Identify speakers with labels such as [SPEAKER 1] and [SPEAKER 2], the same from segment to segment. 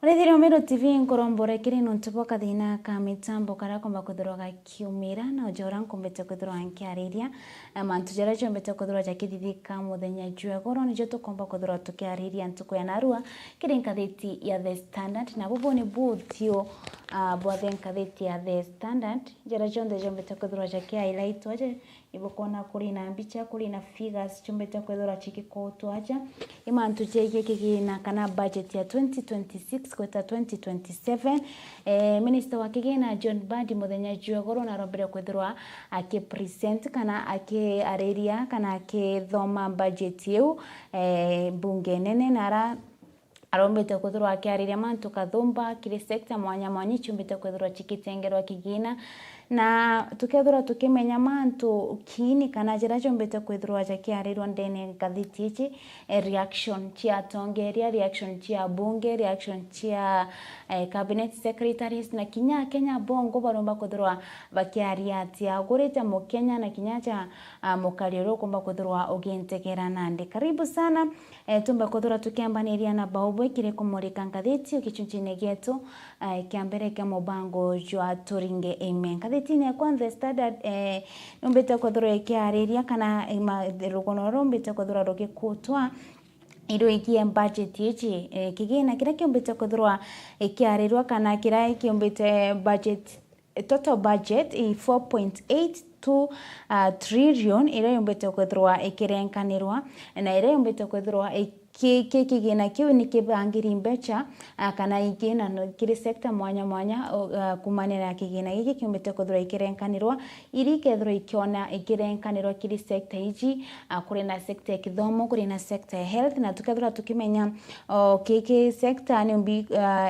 [SPEAKER 1] Orethire Meru Tv nkorombora kiri nontupo kathina ka mitambo kara komba kuthirwa gakiumira na ujora nkombete kuthirwa nkiariria mantu jara chombete kuthirwa jakithithika muthenya jua goro nijo tukomba kuthirwa tukiariria ntuko ya narua kiri nkatheti ya The Standard na bubu ni buthio bwathe nkatheti ya The Standard jara jonde jombete kuthirwa jaki highlight waje ibukona kuri na mbicha kuri na figures chombete kuthirwa chikikoto aja imantu jege kigina kana budget ya 2026 kweta 2027 minister wa kigina John Badi muthenya jua goro na rombere kwithirwa ake present kana ake areria kana ake thoma budget yu bunge nene nara arombete kwithirwa akiariria mantu kathumba kiri sector mwanya mwanya chumbete kwithirwa chikitengerwa kigina na tukethura tukimenya mantu kini kana jira chombete kwithirwa jakiarirwa ndene ngathiti ichi reaction chia tongeria reaction chia bunge reaction chia cabinet secretaries na kinya Kenya bongo baromba kwithirwa bakiaria atia gurite mu Kenya na kinya cha mukariro komba kwithirwa ugintegera nandi karibu sana tumba kwithirwa tukiambaniria na baubwe kire kumurika ngathiti ukichunjine getu kiambere kya mubango jwa turinge amen tine kwa The Standard umbete kwithirwa ikiariria kana rugono rumbete kwithirwa rugikutwa iro ikie budget ichi kigina kira kiumbete kwithirwa ikiarirwa kana kira kiumbete budget total budget 4.82 trillion ira yumbete kwithirwa ikirenkanirwa na ira yumbete kwithirwa kigina kiu ni kibangiri mbecha kana igina no kiri sector mwanya mwanya kumanira kigina giki kiumbete kwithirwa ikirenkanirwa iri kethirwa ikiona ikirenkanirwa kiri sector iji kuri na sector ya kithomo kuri na sector ya health na tukethirwa tukimenya kiki sector ni mbi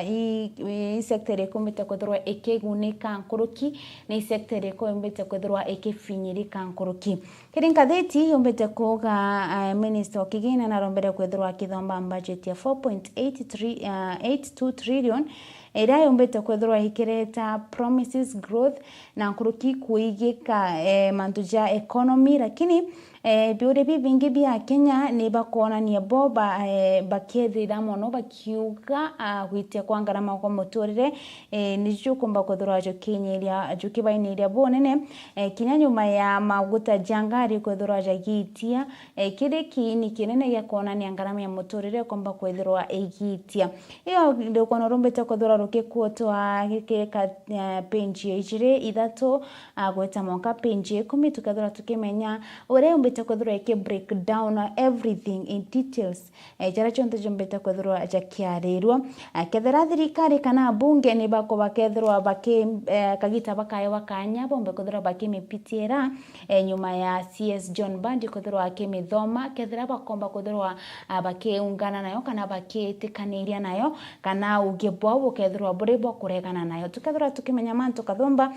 [SPEAKER 1] i sector ikumbete kwithirwa ikigunika nkuruki ni sector ikumbete kwithirwa ikifinyirika nkuruki kiri nkatheti yumbete kuga minister kigina na rombere kwithirwa kithomba budget ya 4.82 trillion ira yumbete kwithirwa ikireta promises growth na nkuruki kuigika mantuja economy lakini biure vingi bia Kenya ni bakona ni boba bakethira mono bakiuga gwitia kwa ngarama kwa muturire ni jukumba kwithirwa jo kinyiria jukibainiria bonene kinya nyuma ya maguta jangari kwithirwa jagitia kire kini kinene gya kona ni ngarama ya muturire komba kwithirwa igitia iyo ndio kono rombete kwithirwa rukikuotwa gikeka penji ijire ithatu gweta monka penji 10 tukethira tukimenya ure kwithirwa ke break down everything in details jara chonte jombete kwithirwa jakiarirwa kethira thirikari kana bunge ni bako bakethirwa baki kagita bakaye wakanya bombe kwithirwa baki mipitiera nyuma ya CS John Badi kwithirwa akimithoma kethira bakomba kwithirwa bakiungana nayo kana bakitikaniria nayo kana ugebwa ukethirwa burebo kuregana nayo tukethirwa tukimenya mantu kathomba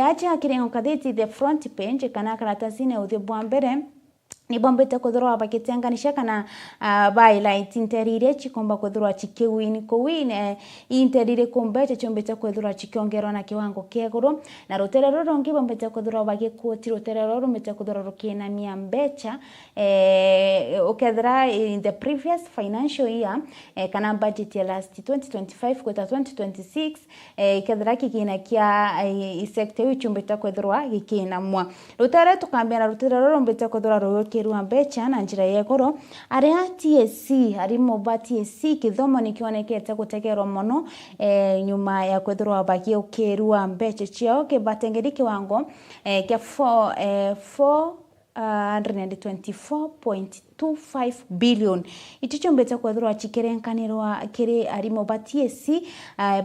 [SPEAKER 1] acha akirengo kathiti the front page kana karatasine uthibwa mbere ni bombete kwithirwa bakitenganisha kana highlight interire chikomba kwithirwa chikiwini kuwine interire kumbeche chombete kwithirwa chikiongerwa na kiwango kieguru na ruterero rongi bombete kwithirwa bagikuoti ruterero rumbete kwithirwa rukina mia mbecha ukethira in the previous financial year kana budget ya last 2025 kweta 2026 kethira kigina kia sector chombete kwithirwa gikina mwa ruterero tukambia na ruterero rumbete kwithirwa kirua mbecha na njira yegoro aria TSC ari moba TSC kithomo nikionekete gutegerwa mono nyuma ya kwithirwa bagi ukirua mbecha ciao kibatengeri kiwango kia 424.25 billion itichombete kwithirwa chikirenkanirwa kiri ari moba TSC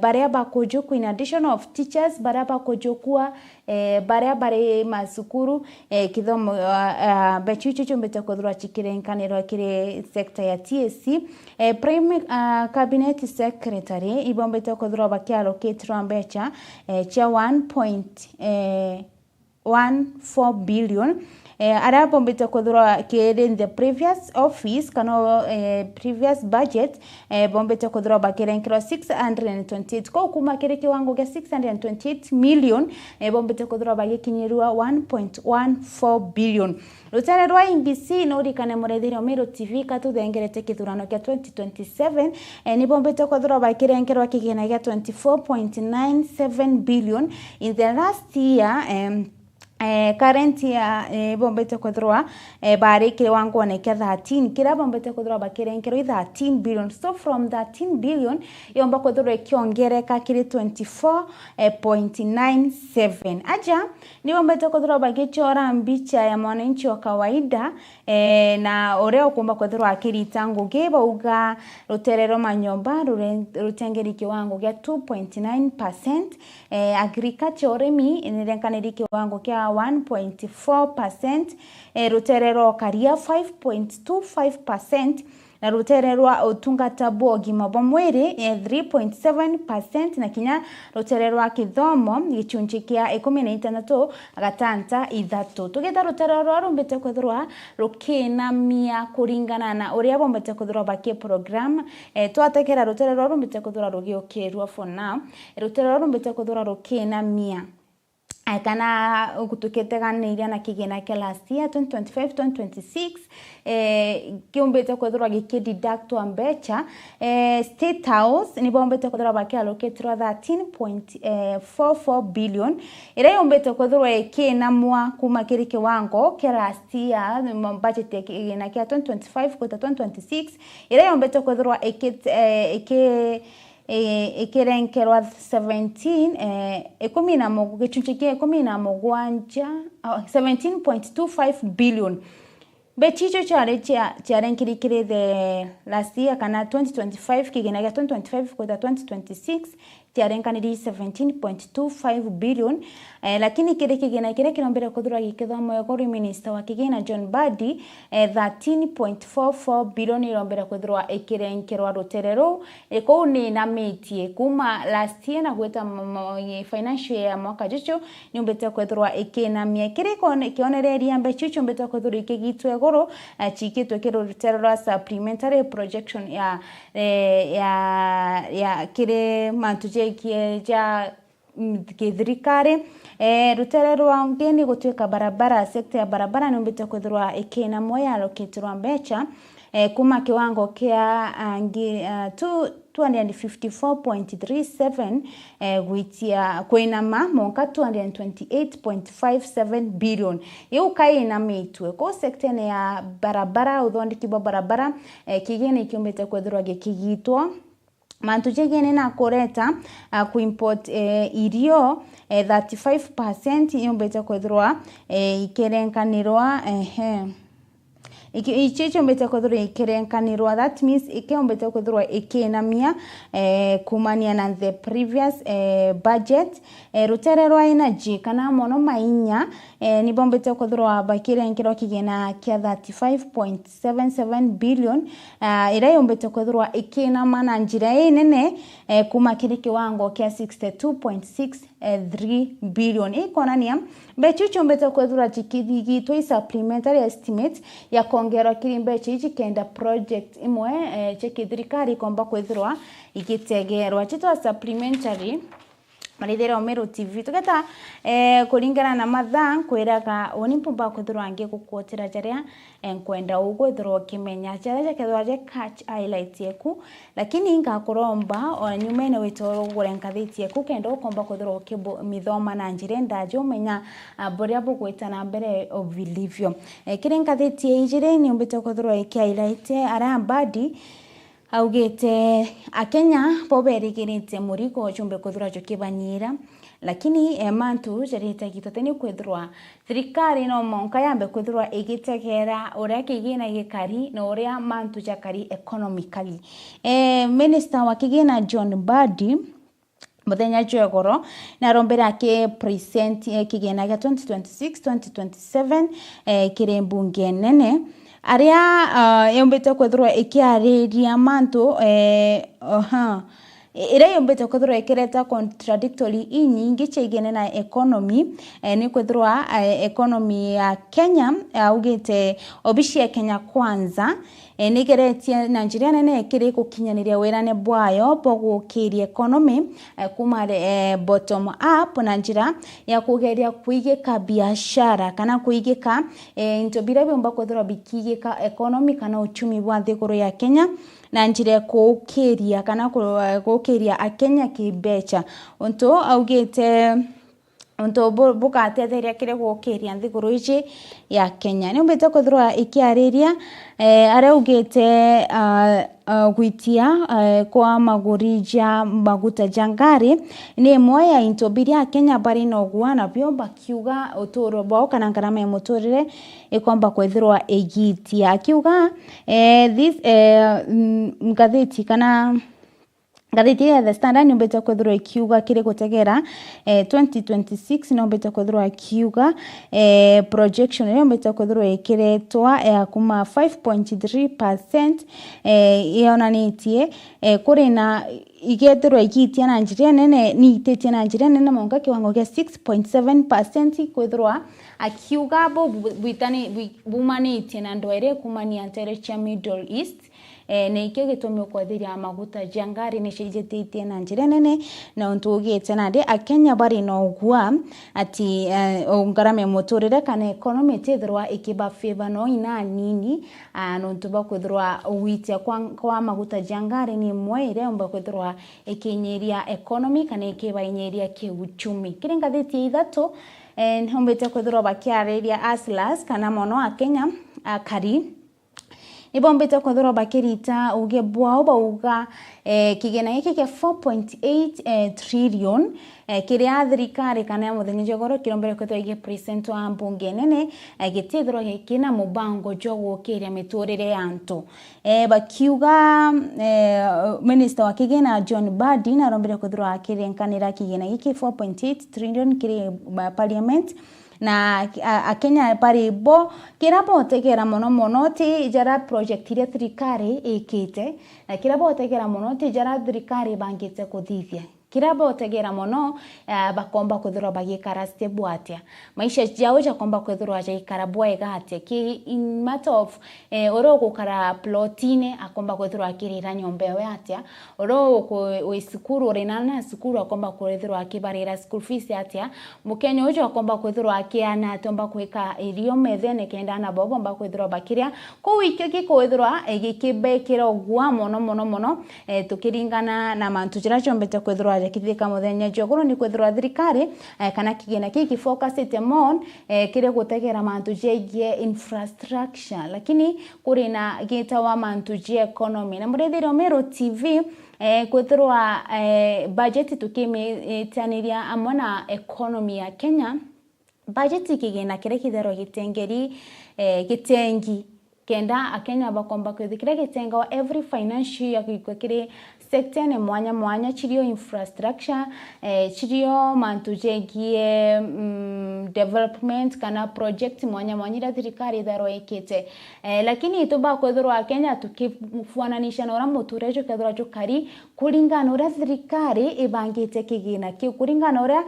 [SPEAKER 1] baria bakujuku in addition of teachers baria bakujukua baria bare masukuru kithomo bechicho chombete kwithirwa chikirenkanirwa kiri sector ya TSC prime cabinet secretary ibombete kwithirwa bakiallocatewa mbecha cha 1.14 billion aria bombete kuthura kiri in the previous office kana previous budget bombete kuthura bakirenkero 628 ko kuma kiri kiwango kia 628 million bombete kuthura bagikinyirwa 1.14 billion. Rutere rwa IBC no rikane murethirio Meru TV katuthengerete kithurano kia 2027 ni bombete kuthura bakirenkerwa kigina kia 24.97 billion in the last year. Current year bombete kuthura bari kiwango ne kia 13 kira bombete kuthura bakirenkero 13 billion. So from 13 billion yomba kuthura kiongereka kiri 24.97 aja ni bombete kuthura bagichora mbicha ya mwananchi wa kawaida na oreo kumba kuthura akirita ngugi bauga ruterero manyomba rutengeri kiwango kia 2.9%, agriculture oremi nirenkaniri kiwango kia 1.4%, ruterero karia 5.25%, na rutererwa utungata bogima bomwere 3.7%, na kinya rutererwa kithomo gichunchi kia 16 gatanta ithatu. Tugeta rutererwa rumbete kuthurwa rukina mia kuringana na uria bombete kuthurwa baki program twatekera rutererwa rumbete kuthurwa rugiokirwa for now. Rutererwa rumbete kuthurwa rukina mia kana gutuketeganiria na kigina kia last year 2025-2026 kiombete kuthurwa gikideduct wa mbecha State House ni bombete kuthurwa bakiallocatewa 13.44 billion ira yombete kuthurwa ikina mwa kuma kiri kiwango kia last year budget ya kigina kia 2025 kwenda 2026 ira yombete kuthurwa ikirenkerwa 17.25 billion. Bechicho charenkirikire the last year kana 2025 kigina kia 2025 kwenda 2026 tiarenkaniri 17.25 billion, lakini kire kigina kire kinombere kuthura gikithamo ya kuri minister wa kigina John Badi 13.44 billion irombere kuthura ikirenkerwa ruterero iko ni na metie kuma last year na gweta financial year mwaka jucho nyombete kuthura ikina mie kire kionereria mbechicho mbete kuthura ikigitwe goro chikitwe kiro ruterero supplementary projection ya kire mantuje ja kithirikari ruterero ngeni gutweka barabara sekta ya barabara nyombete kuthurwa ikina moya allocatewa mbecha kuma kiwango kia 254.37 gwitia kwinama monka 228.57 billion yu kaina mitwe ko sekta ya barabara uthondeki barabara kigeni kiombete kuthurwa gikigitwa mantuje gene na koreta kuimport irio 35% yombete kuthurwa ikerenkanirwa ichicho mbete kuthurwa ikerenkanirwa. That means ikeombete kuthurwa ikinamia kumania na the previous budget. Rutererwa energy kana mono mainya ni bombete kuthurwa bakirenkirwa kigena kia 35.77 billion ira yombete kuthurwa ikinama na njira nene kuma kiri kiwango kia 62.63 billion ikonania bechucho mbete kuthurwa chikithigitwe supplementary estimate ya kongera kirimbechi chikenda project imwe chekithirikari komba kwithirwa igitegerwa chitwa supplementary marithero Meru TV tugeta kuringana na mathaa kwiraga onipumba kuthirwa ngi gukwotera jaria enkwenda ugwithirwa kimenya jaria kethwaje catch highlight yeku lakini ngakuromba onyumene witoro gurenkathiti yeku kenda ukomba kuthirwa kimithoma na njire ndaje umenya boria bugwita na mbere ovilivyo kirenkathiti ijire ni umbite kuthirwa iki highlight ara badi augete akenya boberigirite murigo chumbe kuthura jokibanyira lakini mantu jarita gitoteni kwithurwa thirikari no monka yambe kwithurwa igitegera uria kigina gikari no uria mantu jakari economically. Minister wa kigina John Badi muthenya jwegoro na rombera ke present kigina ga 2026-2027 kire mbunge nene aria yombete kwithurwa ikiariria mantu ire yombete kwithirwa ikireta contradictory inyingi chegene na economy ni kwithirwa economy ya Kenya ugite obishi ya Kenya kwanza nigeretie na njira nene kiri gukinyaniria wirane bwayo bogukiria economy kuma bottom up na njira ya kugeria kuigika biashara kana kuigika into bira byomba kwithirwa bikigika economy kana uchumi bwa thiguru ya Kenya na njira kukiria kana kukiria akenya kibecha onto augite onto bukatetheria kire gukiria thiguru ici ya Kenya ni umbite kwithirwa ikiariria are ugite gwitia kwa magurija maguta jangari ni moya into biria Kenya bari no gwana byo bakiuga uturo bao kana ngarama ya muturire ikomba kwithirwa egitia akiuga this ngatheti kana ngatheti ya The Standard nombeta kwithirwa ikiuga kiri gutegera 2026 nombeta kwithirwa ikiuga projection nombeta kwithirwa ikiretwa kuma 5.3% yonanitie kuri na igethirwa igitia na njira nene ni itetie na njira nene monga kiwango kia 6.7% kwithirwa akiuga bo bwitani bumanitie na ndwere kumania ntere Middle East ne ikyo gitumio kwathiria maguta jangari ni cijetitie na njira nene na untugite na de akenya bari no gwa ati ngarame muturire kana economy tithirwa ikiba favor no ina nini no ntuba kwithirwa witia kwa maguta jangari ni mwire umba kwithirwa ikinyeria economy kana ikibainyeria kiuchumi kiringa thiti ithatu nhombete kwithirwa bakiareria aslas kana mono akenya akari ibombete kwithirwa bakirita uge bwao bauga kigena giki kia 4.8 trillion kiria thirikari kana muthenya jogoro kirombere kwithirwa ige present wa mbunge nene gitithirwa gikina mubango jogo kiria miturire yantu bakiuga minister wa kigena John Badi na rombere kwithirwa akirenkanira kigena giki 4.8 trillion kiri parliament na akenya pari bo kirabo tegera mono ti jara project ile thirikari ikite na kirabo tegera mono ti jara thirikari bangite kuthithia kirabo tegera mono bakomba kwithirwa bagikara stable atia maisha jao jakomba kwithirwa jaikara bwega atia ki in matter of oro gukara plotine akomba kwithirwa akirira nyombewe atia oro we sukuru orinana sukuru akomba kwithirwa akibarira school fees atia mukenya ujo akomba kwithirwa akiana atomba kwika irio methene kenda na bobo mba kwithirwa bakiria ko wikyo gikwithirwa gikibekira ogwa mono tukiringana na mantu jira chombete kwithirwa kithika muthenya jogoro ni kwithirwa thirikari kana kigena kiki focus itemon kire gutegera mantu jegie infrastructure lakini kuri na gita wa mantu je economy na murethiro Meru TV kwithirwa budget tukimitianiria amona economy ya Kenya budget kigena kire kithero gitengeri gitengi kenda akenya bakomba kwithikira gitenga wa every financial year kire sector ne mwanya chirio infrastructure chirio mantu jegie development kana project mwanya ira thirikari tharo ikite lakini ituba kwithirwa Kenya tukifuananisha na ora muturejo kethira chukari kuringana ora thirikari ibangite kigina ki kuringana ora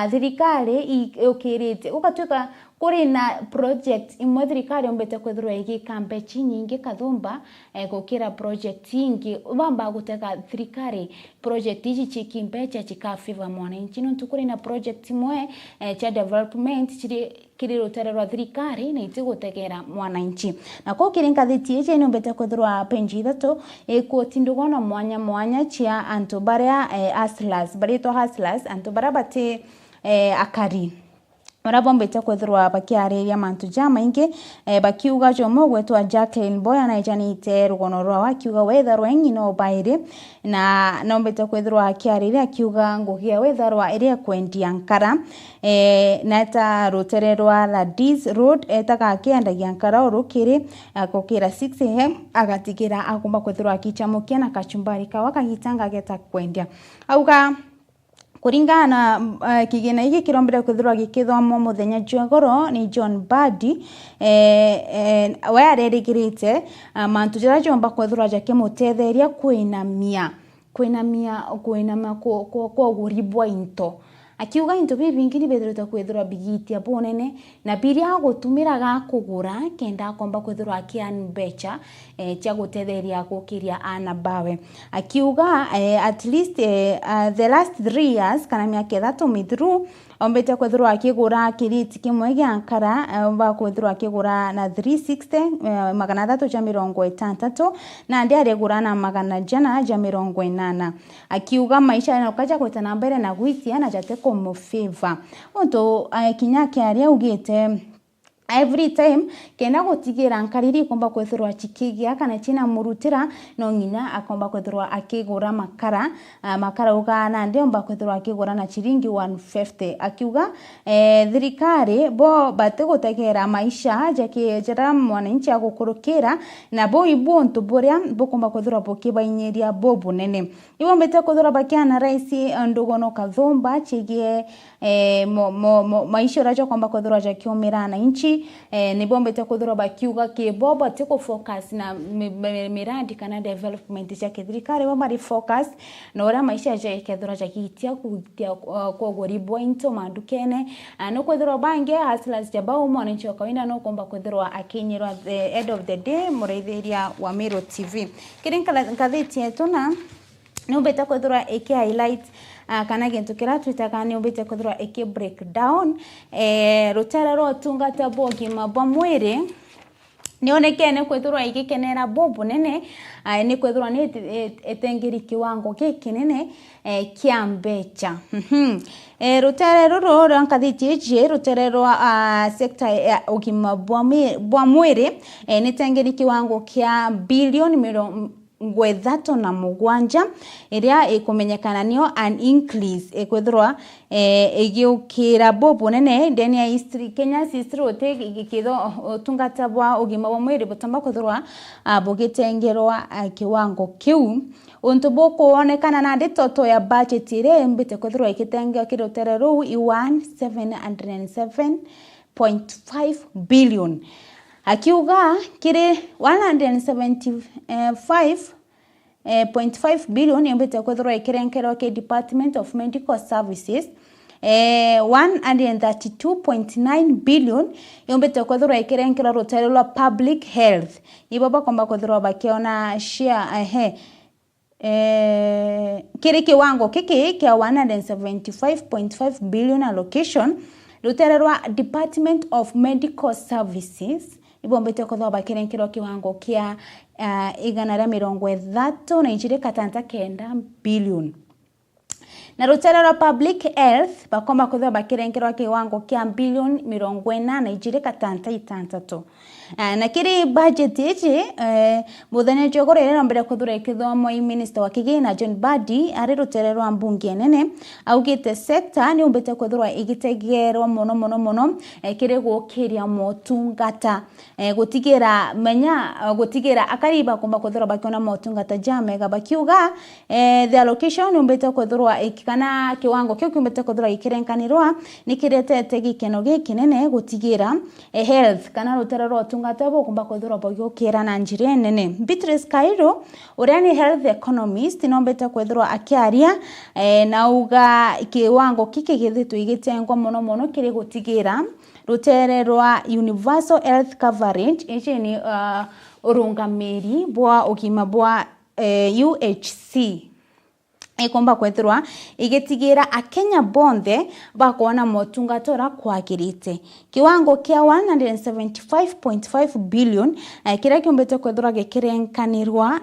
[SPEAKER 1] thirikari ukirite ukatuka kuri na project imwe thirikari ombete kwithirwa igi kampechi nyingi kathumba gukira project ingi bamba guteka thirikari project ici chikimpecha chikafiva mwananchi no tukuri na project imwe cha development kiri rotererwa thirikari na itigutegera mwananchi na ko kiringa thiti ici no ombete kwithirwa penji ithatu ikutindugona mwanya chia antu baria aslas barito haslas antu barabati akari marabombete kwithirwa bakiareria mantu jama ingi bakiuga jomo gwetwa Jacqueline Boya na ijanite rugono rwa wakiuga wetharwa ngino baire na nombete kwithirwa akiareria akiuga ngugia wetharwa iria kwendia nkara na ta rotererwa Ladies Road etaka akiendagia nkara urukiri akokira 6 am agatikira akumba kwithirwa akichamukia na kachumbari kawakagitanga geta kwendia auga kuringana kigena iki kirombere kwithirwa gikithomwo muthenya jogoro ni John Badi we arerigirite mantu jira jomba kwithirwa jakimutetheria kuinamia kuinama kwa guribwa into akiuga into bibingi ni bethirwa kwethirwa bigitia bonene na biria gutumira ga kugura kenda komba kwethirwa kian becha tia gutetheria gukiria ana bawe akiuga at least the last 3 years kana miaka 3 mithru ombete kwethirwa akigura kiriti kimwe gya nkara ba kwethirwa akigura na 360 magana 360 na ndi aregura na magana 480 akiuga maisha na kaja kwetana mbere na gwitia na jate komo favor onto kinyake aria ugite every time kenda gutigira nkariri komba kwethirwa chikigia kana china murutira no ngina akomba kwethirwa akigura makara ugana ndio mba kwethirwa akigura na chiringi 150 akiuga thirikari bo bate gutegera maisha jake jara mwananchi agukurukira na bo ibonto boria bo komba kwethirwa bokibainyeria bobu nene ibo mbete kwethirwa bakiana raisi ndogono kathomba chigie maisha rajo komba kwethirwa jakiomera na inchi ni bombete kuthura bakiuga ke bobo tiko focus na miradi kana development ya thirikari wa mari focus na ora maisha ya kethura ya kitia kutia kwa goribo into mandukene no kuthura bange hustlers jabao mwananchi wa kawaida no komba kuthura akinyirwa the end of the day mureithiria wa Meru TV kirinka ngatheti yetu na ni ubeta kuthura eke highlight kana gintu kira Twitter kana ubete kuthura eke breakdown rutara ro tungata bogi mabwa mwere nionekene kwethurwa igikenera bobu nene ni kwethurwa ni etengeri kiwango kikinene kiambecha rutare ruro rankathiti je rutare ro sector ugima bwa mwere ni tengeri kiwango kia bilioni ngwethato na mugwanja iria ikumenyekana nio an increase kwethurwa igiukira bobu nene ndeni ya history Kenya history ote igikitho tungata bwa ugima wa mwiri butamba kwethurwa bugitengerwa kiwango kiu untu boko onekana na ndetoto ya budget ire mbite kwethurwa ikitengeo kirotere ru 1,707.5 billion akiuga kire 175.5 billion yombete kwethurwa ikirenkero ke Department of Medical Services 132.9 billion yombete kwethurwa ikirenkero rutero lwa public health ibaba komba kwethurwa bakiona share kire kiwango kiki kia 175.5 billion allocation rutero lwa Department of Medical Services ibombete kwethurwa bakirenkero kiwango kia 139 billion na rutera public health bakomba kwethurwa bakirenkerwa kiwango kia billion 46 na kiri budget iji muthenya jogoro ira mbere kwethurwa ikithomo minister wa kigina John Badi ari rutererwa mbunge nene augite sector ni umbete kwethurwa igitegerwa mono kiri gukiria motungata gutigira akariba komba kwethurwa bakiona motungata jamega bakiuga the allocation umbete kwethurwa ikana kiwango kyo umbete kwethurwa ikirenkanirwa nikiretete gikeno gikinene gutigira health kana rutererwa tungata bo komba kwethurwa bagukira na njire nene Beatrice Kairo urani health economist nombete kwethurwa akiaria na uga kiwango kiki githitwe igitengwa mono kiri gutigira rutererwa universal health coverage ichi ni urungamiri bwa ugima bwa UHC ikomba kwethurwa igitigira akenya bonde bakuona motungatora kwagirite kiwango kia 175.5 billion kira kiombete kwethurwa gikirenkanirwa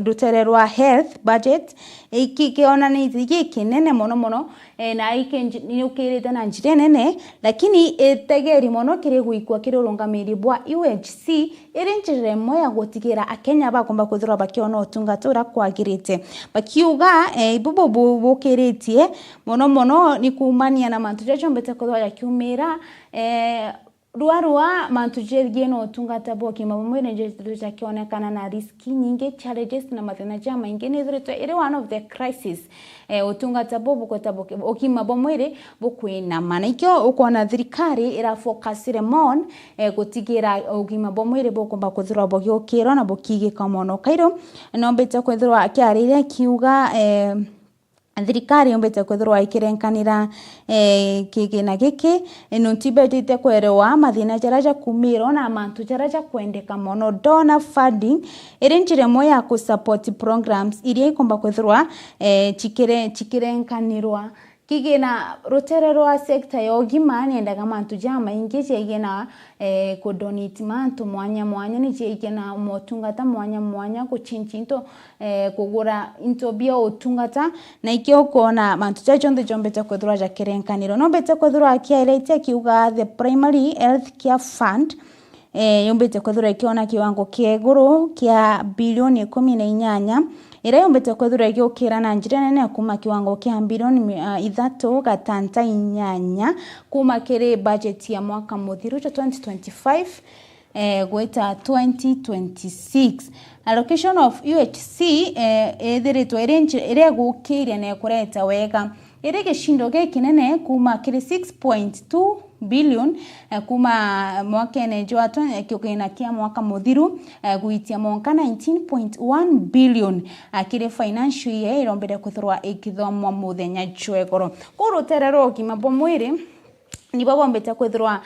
[SPEAKER 1] rutererwa health budget ikiona ni gikinene mono na ikinyukirite na njire nene lakini etegeri mono kiri guikwa kiri urungamiri bwa UHC irinjire moya gutigira akenya bakomba kwethurwa bakiona otungatora kwagirite bakiuga ibubo bukiritie mono ni kumania na mantu jacho mbete kwethurwa yakiumira Ruarua mantujerie no tungata boki mabomwene jetuja kionekana na riski nyingi challenges na mathina jama ingine threto ire one of the crisis utungata bobu kwetaboki okima bomwere bokwina manikyo ukona thirikari ira focus remon gutigira okima bomwere bokomba kuthura bogi okiro na bokige kamono kairo nombete kwethirwa kiarire kiuga thirikari yombete kwethirwa ikirenkanira kigina giki nuntibetite kwerewa mathina jaraja kumiro na mantu jaraja kwendeka mono donor funding irinjire moya ku support programs iria ikomba kwethirwa chikirenkanirwa kigina rotererwa sector ya ugima nendaga mantu jama ingi chegena ku donate mantu mwanya ni chegena motungata mwanya ku chinchinto kugura into bia utungata na ikyo kona mantu chachonthe chombete kwethirwa jakirenkaniro no bete kwethirwa kiairete kiuga the primary health care fund yombete kwethirwa kiona kiwango kieguru kia bilioni 18 ira yombete kwethirwa giukira na njira nene kuma kiwango kia bilioni 3.8 kuma kire budget ya mwaka muthiru 2025 gweta 2026 allocation of UHC ethiritwe ire gukiria na kureta wega ire gishindo gikinene kuma kire 6.2 billion kuma mwaka enejwa kigina kia mwaka muthiru guitia monka 19.1 billion akire financial year irombere kuthurwa ikithomwa muthenya jwegoro kuruterero kima bomwire ni babo mbete kwethirwa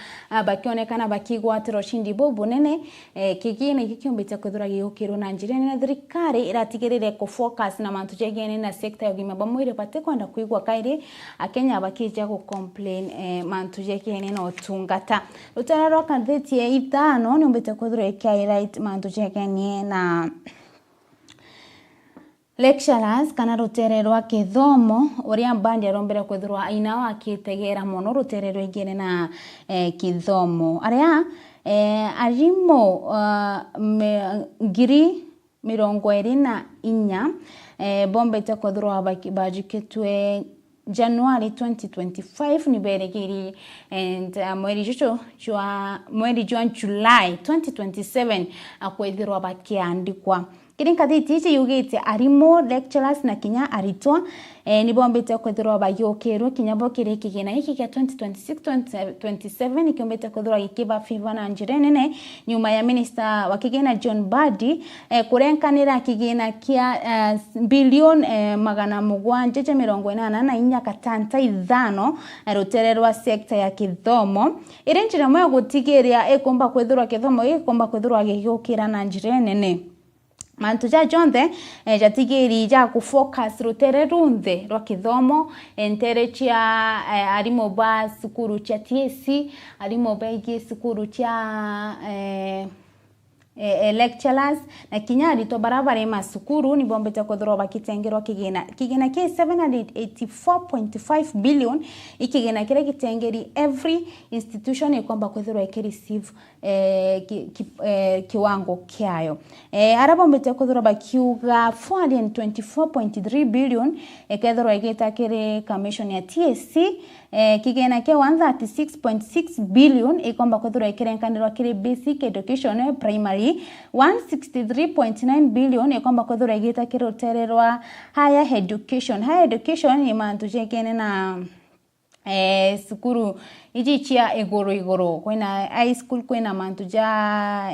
[SPEAKER 1] bakionekana bakigwatiro shindi bobo nene kigine kikiombete kwethirwa giukiro na njira nene thirikari iratigirire ku focus na mantu jegene na sector ya gima bamwire pate kwenda kuigwa kairi akenya bakija ku complain mantu jegene no tungata utararo kantheti ya ithano ni mbete kwethirwa right mantu jegene na lecturers kana rutererwa kithomo uria bandi arombera kwethirwa aina wakitegera mono rutererwa igene na kithomo aria arimo ngiri 24 bombete kwethirwa bajiketwe January 2025 ni berekiri and mweri July 2027 akwethirwa bakiandikwa kirinka thiti yugite arimo lecturers na kinya aritwa ni bombete kwethirwa bagiokerwo kinya bokire kigina hiki kia 2026-2027 ikiombete kwethirwa gikiba fiva na njire nene nyuma ya minister wa kigina John Badi kurenkanira kigina kia bilion 784 na inya katanta ithano rutererwa sector ya kithomo irenjira moyo gutigiria ekomba kwethirwa kithomo ikomba kwethirwa gigiokira na njire nene mantu jonthe jatigiri ja ku focus rutere runthe rwa kithomo entere chia arimo ba sukuru cha TSC arimo begi sukuru cha lecturers na kinyari to barabara masukuru ni bombete kwethirwa bakitengerwa kigina kia 784.5 billion ikigina kire kitengeri every institution ikomba kwethirwa ikireceive kiwango kiayo arabo bombete kwethirwa bakiuga 424.3 billion ikethirwa igitakire commission ya TSC kigina kia 136.6 billion ikomba kwethirwa ikirenkanirwa kire basic education primary 163.9 billion ikomba kwethirwa igitakire rutererwa higher education ni mantu jekene na sukuru ijichia igoro kwena high school kwena mantu ja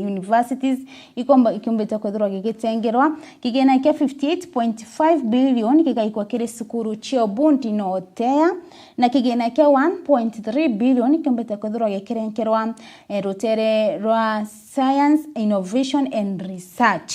[SPEAKER 1] universities ikomba ikiombete kwethirwa gigitengerwa kigena kia 58.5 billion kigaikwa kire sukuru chio bundi no tea na kigena kia 1.3 billion ikiombete kwethirwa gikirenkerwa rutere rwa science innovation and research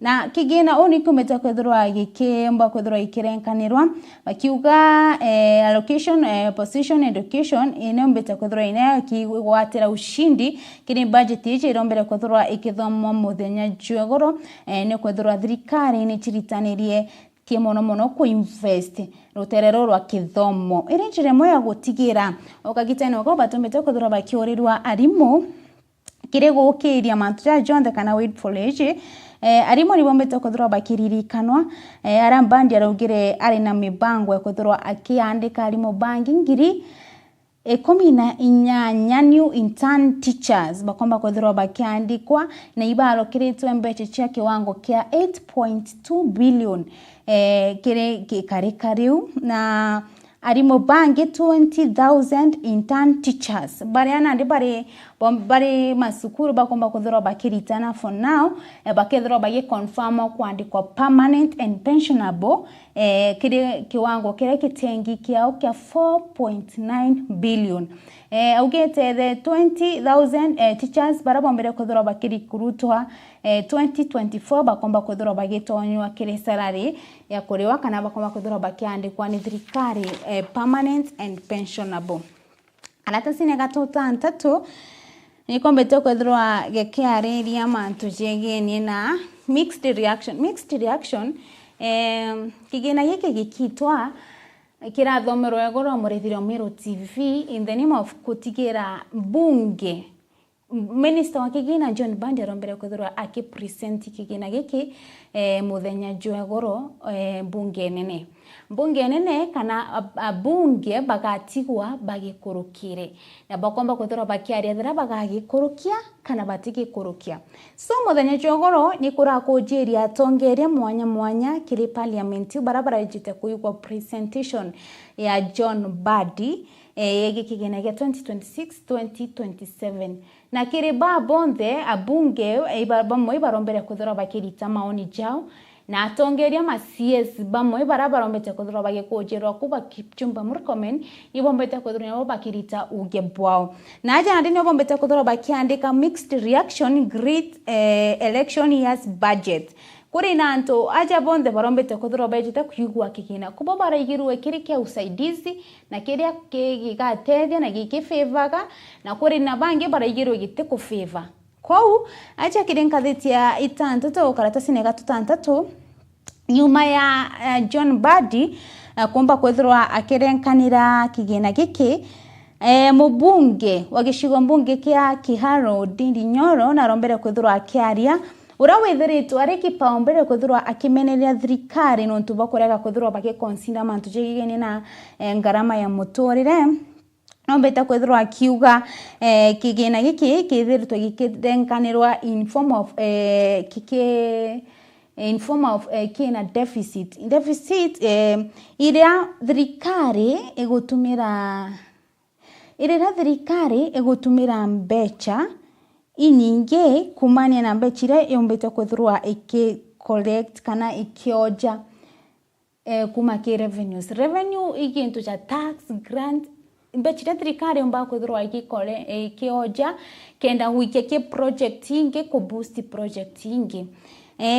[SPEAKER 1] na kigina oni kumeta kwethirwa gikemba kwethirwa ikirenkanirwa bakiuga allocation position education inombeta kwethirwa ina kiwatira ushindi kini budget ije irombere kwethirwa ikithomwa muthenya jwegoro ne kwethirwa thirikari ni chiritanirie kimono ku invest ruterero rwa kithomo irinjire moya gutigira okagitene ko batumbete kwethirwa bakiorirwa arimo kire gukiria mantu jonthe kana wait for age arimo ni bombete kwethirwa bakiririkanwa arambandi araugire ari na mibango ya kwethirwa akiandika arimo bangi ngiri 18 new intern teachers bakomba kwethirwa bakiandikwa na ibalokiritwe mbeche cia kiwango kia 8.2 billion kire kariu na arimo bangi 20,000 intern teachers bariana ndi bari masukuru bakomba kwethirwa bakiritana for now bakethirwa bagi confirm kuandikwa permanent and pensionable kire kiwango kire kitengi kiao kia 4.9 billion augete the 20,000 teachers barabombere kwethirwa bakirikurutwa 2024 bakomba kwethirwa bagitonywa kire salary ya kuriwa kana bakomba kwethirwa bakiandikwa ni thirikari permanent and pensionable alatasine gatota ntatu nikombete kwethirwa gekiareria mantu jegeni na mixed reaction kigena giki gikitwa kirathomerwa egoro murithiro Meru TV in the name of kutigira bunge Minister wa kigina John Bandi arombere kwethirwa akipresent kigina giki muthenya jwegoro bunge nene kana bunge bagatigwa bagikurukire na bakomba kwethirwa bakiaria thira bagagikurukia kana batigikurukia so muthenya jwegoro ni kurakujiria tongeria mwanya kiri parliament barabara ijite kuyigwa presentation ya John Bandi kigina gya 2026-2027 na kiri babonde abunge bamwe barombere kwethirwa bakirita maoni jao na atongeria ma CS bamwe barabarombete kwethirwa bagikujerwa kuba Kipchumba Murkomen ibombete kwethirwa bakirita uge bwao na aja ndini bombete kwethirwa bakiandika mixed reaction great election years budget kuri nanto aja bonde barombete kwethirwa bajete kuyigwa kigina kubo barayigirwe kiri kia usaidizi na kiri gigatethia na gikifevaga na kuri na bangi barayigirwe gite ku favor kwau acha kirenkatheti ya itantatu karatasi nega tutantatu nyuma ya John Bandi kumba kwethirwa akirenkanira kigina giki mubunge wagishigo mbunge kia Kiharo Dindi Nyoro na rombere kwethirwa akiaria urawithiritwa ari kipaumbere kwethirwa akimeneria thirikari no ntuba kurega kwethirwa bagiconsider mantu jigigeni na ngarama ya muturire nombeta kwethirwa akiuga kigina giki kithiritwe gikirenkanirwa in form of kina deficit iria thirikari egutumira mbecha inyinge kumania na mbecha yombeta kwethirwa collect kana ikioja kuma ki revenue igintu cha tax grant mbecha thirikari omba kwethirwa ikioja kenda wike ke project inge ko boost project inge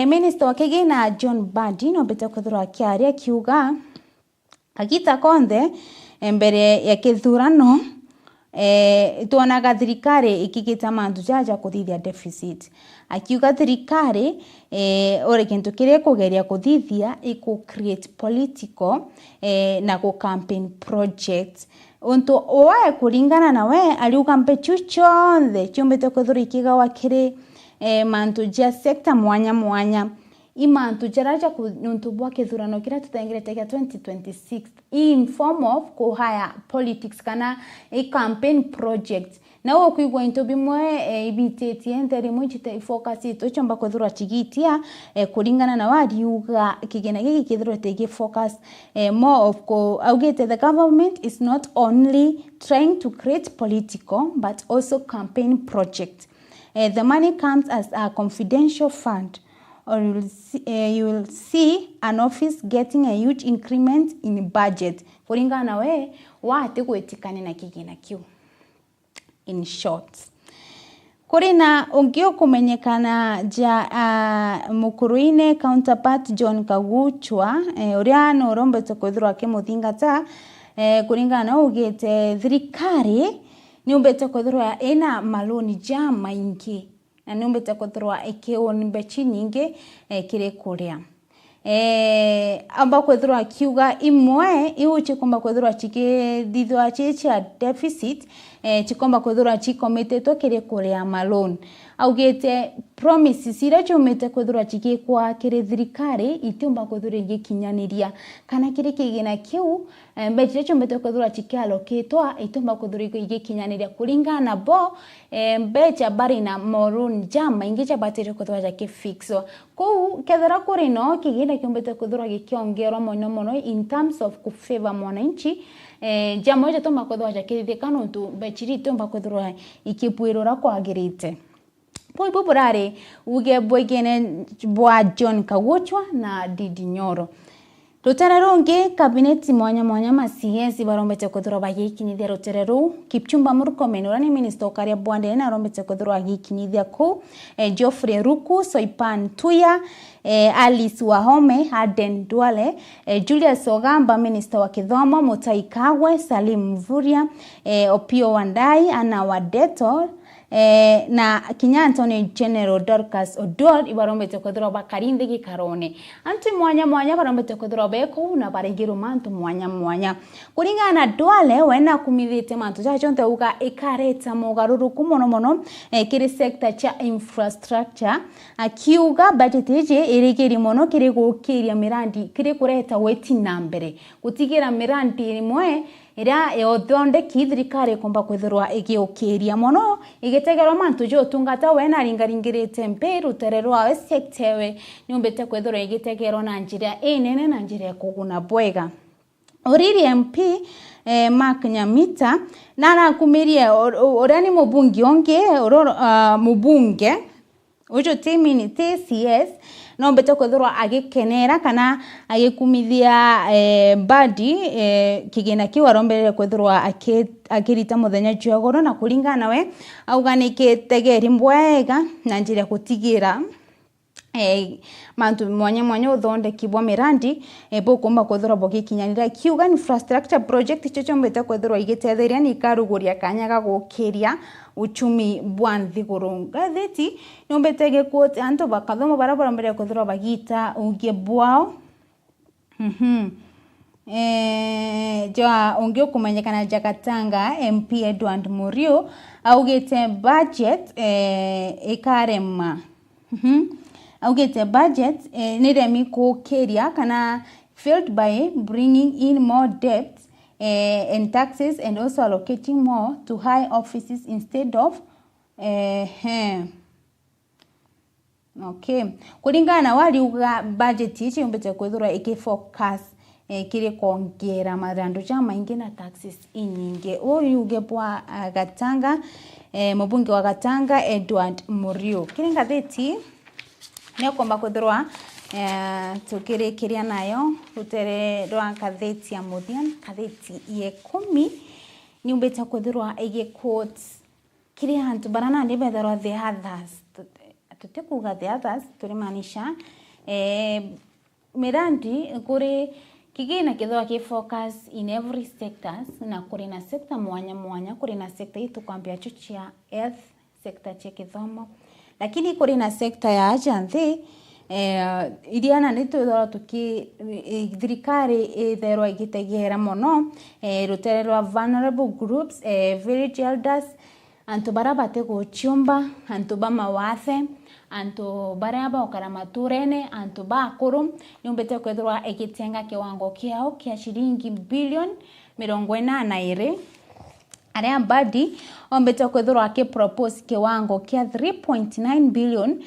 [SPEAKER 1] minister wa kigina John Bandi no beta kwethirwa akiaria kiuga agita konde mbere ya kithurano tuonaga thirikari ikigita mantu jaja kuthithia deficit akiuga thirikari ore kintu kire kugeria kuthithia iku create political na ku campaign project unto oe kuringana na we aliuga mbechu chonde chumbete kwethirwa ikigawa kiri mantu ja sector mwanya imantu jaraja kuntu bwa kithurano kira tutengirete kia 2026 in form of kuhaya politics kana campaign project na wo kuigwa into bimwe ibiteti enteri mujite focus ito chomba kwethirwa chigitia kuringana na wariuga kigena giki kithirwa tege focus more of augete the government is not only trying to create political but also campaign project. The money comes as a confidential fund, or you will see an office getting a huge increment in budget. Kuringana we wate kwetikane na kigina kiu. In short, kurina ungio kumenyekana ja mukuruine counterpart John Kaguchwa uria no rombete kwithirwa kimuthingata kuringana ugete thirikari ni umbete kwethirwa ina maloni ja maingi na ni umbete kwethirwa ikioni mbechi nyingi kire kuria amba kwethirwa kiuga imwe iuchi kumba kwethirwa chike dithwa checha deficit chikomba kwithura chikomitetwo kiri kuria malone augite promises ira chomete kwithura chigikwa kiri thirikari itumba kwithura igikinyaniria kana kiri kigina kiu mbeche chomete kwithura chikialoketwa itumba kwithura igikinyaniria kulingana bo mbecha bari na morun jama ingicha batire kwithura jakifixo ku kethera kurino kigina kiombete kwithura gikiongerwa mono in terms of kufavor mwananchi jamo je toma kwithura jakithikana untu bechiri tumba kwithura ikipwirora kwagirite Poi popurare uge boigene bwa John Kaguchwa na Didi Nyoro. Rutereronge kabineti mwanya masiezi barombete kodoro bagikinyithia rutereru Kipchumba Murkomen urani minister okaria bwande na rombete kodoro agikinyithia ku Geoffrey Ruku Soipan Tuya Alice Wahome Aden Duale Julius Ogamba minister wa kithomo Mutai Kagwe Salim Mvuria Opio Wandai Ana Wadeto na Kinyantoni General Dorcas Odor ibarombete kodoro bakarinde gikarone antu mwanya barombete kodoro beko na barigiru mantu mwanya kulingana Duale wena kumithite mantu chachonte uga ikareta mugaruruku mono kiri sector cha infrastructure akiuga budget ije irigiri mono kiri gukiria mirandi kiri kureta weti nambere gutigira mirandi rimwe ira yothonde kithirikari komba kwithirwa igiokiria mono igetegerwa mantu jo tungata wena ringaringirite mpe rutererwa sectewe nyombete kwithirwa igitegerwa na njira nene na njira kuguna bwega Oriri MP Mark Nyamita nana kumirie orani mubungi onge mubunge ujo timini TCS no beto kwithirwa agikenera kana agikumithia badi kigina kiwarombere kwithirwa akirita muthenya jwagoro na kulingana we auganike tegeri mbwega na njira kutigira mantu mwanya uthonde kibwa mirandi bokumba kwithirwa bogikinyanira kiuga infrastructure project chochombete kwithirwa igitetheria ni karuguria kanyaga gukiria uchumi bwan thiguru gatheti nyombetege quote anto bakathomo barabara mbere kwithirwa bagita ungie bwao joa ungio kumenyekana Jakatanga MP Edward Murio augete budget ikarema augete budget niremi kukiria kana filled by bringing in more debt and taxes and also allocating more to high offices instead of okay kulingana wali uga budget ichi umbete kwithura ikifocus kiri kuongera marandu chama ingi na taxes inyinge uyu ugebwa Gatanga mubunge wa Gatanga Edward Murio kiringa theti ne komba kwithirwa tukirekeria nayo rutere rwa katheti ya Muthian katheti ye 10 ni umbete kwithirwa ige quotes kiri hantu barana ndibethero the others tutekuga the others tulimanisha mirandi kuri kigina kithwa ki focus in every sectors na kuri na sector mwanya kuri na sector itu kwambia chuchia health sector cha kithomo lakini kuri na sector ya ajanthi iriana nitudora tuki thirikari itherwa igitegera mono rutererwa vulnerable groups village elders antu barabate guchumba antu bamawathe antu baraba okaraturene antu bakuru nyombete kwethirwa igitenga kiwango kiao kia shilingi bilioni 82 aria badi ombete kwethirwa ke propose kiwango kia 3.9 billion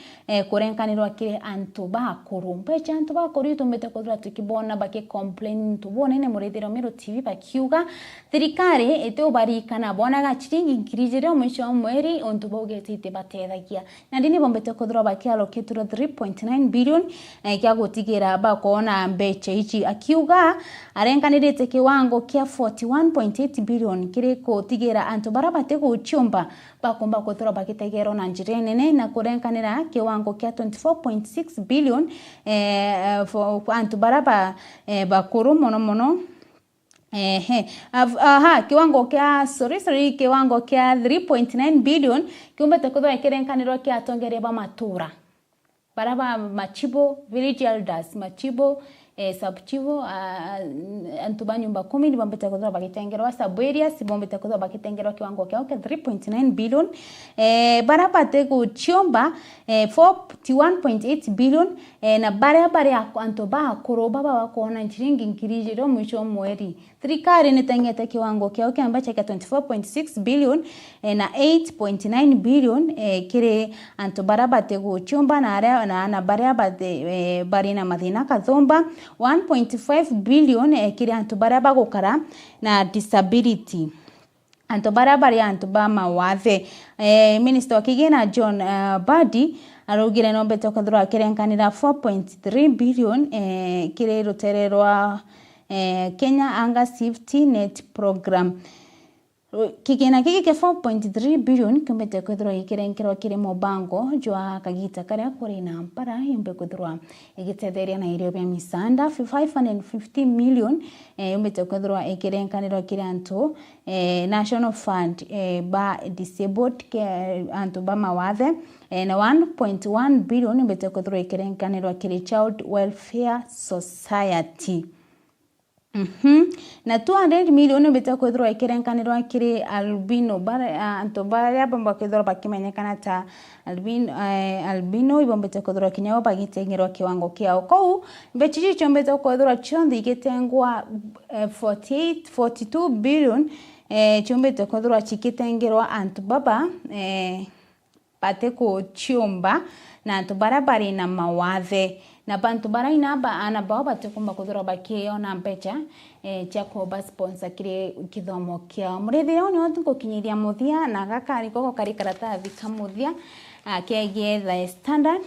[SPEAKER 1] kurenkanirwa kire antu bakuru mbecha antu bakuru tumbete kwethirwa tukibona baki complain tubone ne murithiro Meru TV bakiuga thirikari itubarikana bonaga chiringi ngirije mwisho mweri ontu bogetite batethagia na ndini bombete kwethirwa baki allocated 3.9 billion kia gutigira bakona mbecha ichi akiuga arenkanirite kiwango kia 41.8 billion kire kutigera antu barabate guchumba bakomba kwethirwa bakitegero na njira nene na kurenkanira kiwango kia 24.6 billion for antu baraba bakuru mono kiwango kia kiwango kia 3.9 billion kiumbete kwethirwa kirenkanirwa kia tongereba matura baraba machibo village elders machibo subchivo antuba nyumba 10 nibombete kuthura bagitengerwa sub areas nibombete kuthura bagitengerwa kiwango kiao ke 3.9 billion barabate kuchiomba 41.8 billion na bare antuba kuroba bakona nchiringi nkirijiro mwisho mweri thirikari nitengete kiwango kiao kiambacha kia 24.6 billion na 8.9 billion kire antubarabate kuchiomba na barabate bari na mathina kathomba 1.5 billion kire antubaraba gukara na disability antubarabari antuba mawathe minister wa kigina John Badi arugire nombete kuthura kirenkanira 4.3 billion kire rutererwa Kenya Anga Safety Net Program kigina kiki ke 4.3 billion kumbete kuthura ikirenkero kire mobango jwa kagita kare kuri na mpara yumbe kuthura igitetheria na irio bya misanda 550 million yumbete kuthura ikirenkaniro kire antu National Fund ba disabled ke antu ba mawathe na 1.1 billion yumbete kuthura ikirenkaniro kire Child Welfare Society na 200 million bita kwethro ikirenkanirwa kiri albino bara antobara bamba kwethro bakimenyekana ta albino ibombete kwethro kinyawo bagitengerwa kiwango kiao kou mbechichi chombete kwethro chondi igitengwa 42 billion chombete kwethro chikitengerwa antubaba pate ko chiomba na antubara bari na mawathe na bantu bara inaba anabao batukumba kuthura bakio na mbecha chako ba sponsor kire kithomo kia murithire oni watu kukinyiria muthia na gakari koko kari karatathi kamuthia kege the standard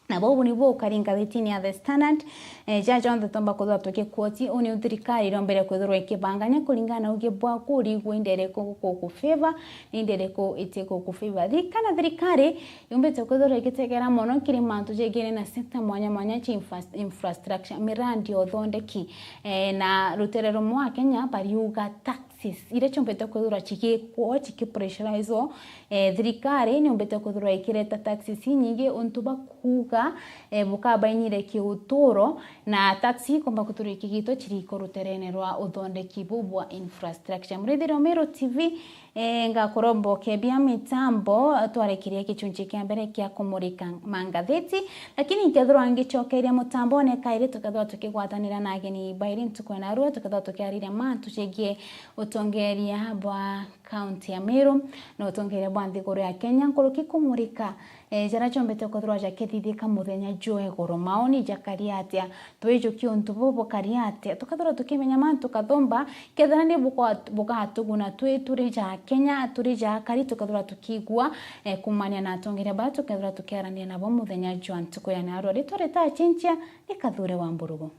[SPEAKER 1] na bobu ni bo kari ngathitini ya the standard jaja on tomba kuthura toke quote oni uthirikari rombere kuthura ikibanganya kulingana uge bwa kuri gwindere ku favor indere ko iteko ku favor thikana thirikari yumbete kuthura ikitegera mono kiri mantu jegere na sector mwanya chi infrastructure mirandi othondeki na ruterero mwa Kenya bariuga taxes ire chombete kuthura chiki pressurize thirikari ni umbete kuthura ikireta taxes nyingi ontuba kuga bukabainire kiuturo na taxi komba kuthura ikigito chiriko ruterene rwa uthondeki bubwa infrastructure murithiro Meru TV ngakorombo kebia mitambo twarekiria kichunji kia mbere kia kumurika mangatheti lakini ikethurwa ngichokeria mutambo ne kaire tukathwa tukigwatanira na ageni bairi ntukwana ruo tukathwa tukiarira mantu cegie utongeria bwa county ya Meru na utongeria bwa nthiguru ya Kenya nkuruki kumurika jara chombete kuthurwa jakethithika muthenya joe goro maoni jakaria atia twejo kiontu bobo karia atia tukathurwa tukimenya mantu kathomba ketharani bukatuguna turija Kenya turija kari tukathura tukigwa kumania na atongeria ba tukathura tukiarania nabo muthenya joe ntuko ya naro ritore ta chinchia ni Kathure wa MBURUGU.